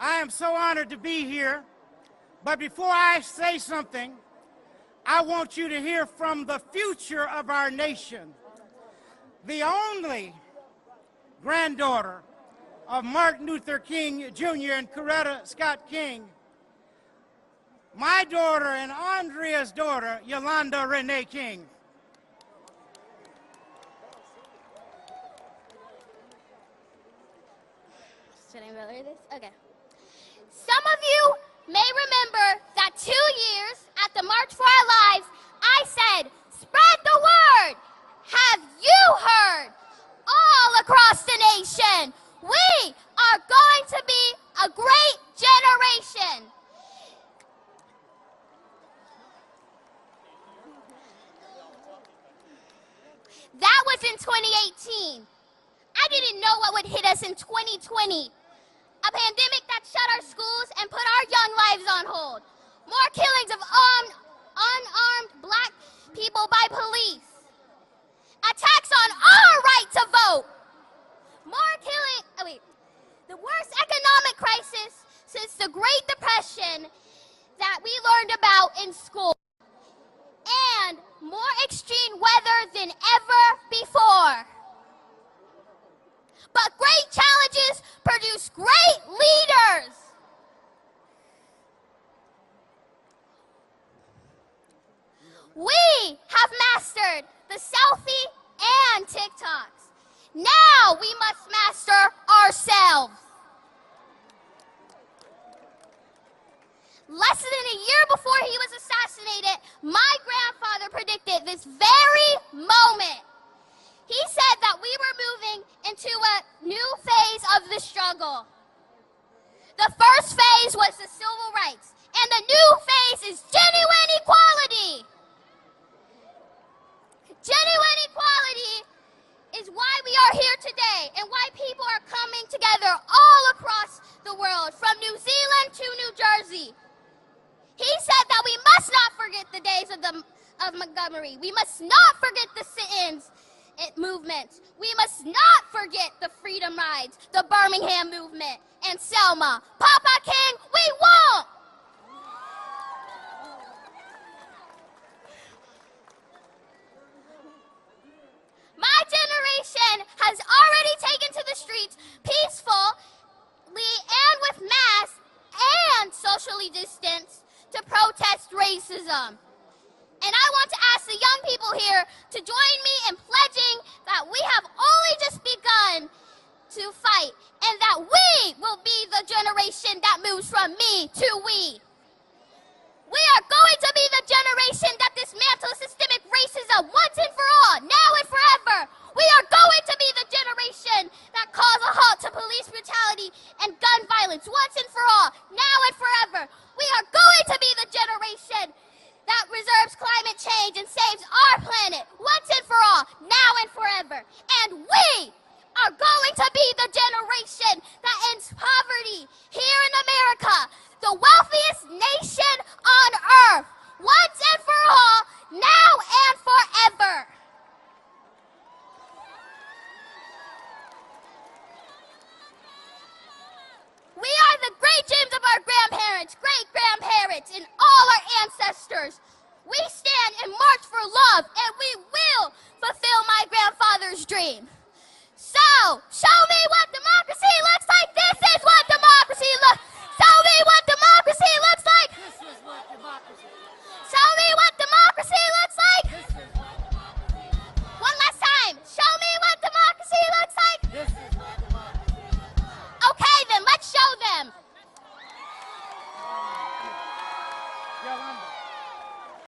I am so honored to be here, but before I say something, I want you to hear from the future of our nation, the only granddaughter of Martin Luther King Jr. and Coretta Scott King, my daughter and Andrea's daughter, Yolanda Renee King. Should I lower this? Okay. Some of you may remember that 2 years at the March for Our Lives, I said, spread the word. Have you heard? All across the nation, we are going to be a great generation. That was in 2018. I didn't know what would hit us in 2020. A pandemic that shut our schools and put our young lives on hold. More killings of unarmed black people by police. Attacks on our right to vote. The worst economic crisis since the Great Depression that we learned about in school. And more extreme weather than ever before. But great challenges produce great leaders. We have mastered the selfie and TikToks. Now we must master ourselves. Less than a year before he was assassinated, my grandfather predicted this very moment. He said that we were moving into a new phase of the struggle. The first phase was the civil rights, and the new phase is genuine equality. Genuine equality is why we are here today and why people are coming together all across the world, from New Zealand to New Jersey. He said that we must not forget the days of Montgomery. We must not forget the sit-ins movements. We must not forget the freedom rides, the Birmingham movement, and Selma. Papa King, we won't! My generation has already taken to the streets peacefully and with masks and socially distanced to protest racism. And I want to ask the young people here to join me in pledging that we have only just begun to fight and that we will be the generation that moves from me to we. We are going to be the generation that dismantles systemic racism once and for all, now and forever. We are going to be the generation that calls a halt to police brutality and gun violence once and for all, now and forever. We are going to be the generation that reserves climate change and saves our planet once and for all, now and forever. And we are going to be the generation that ends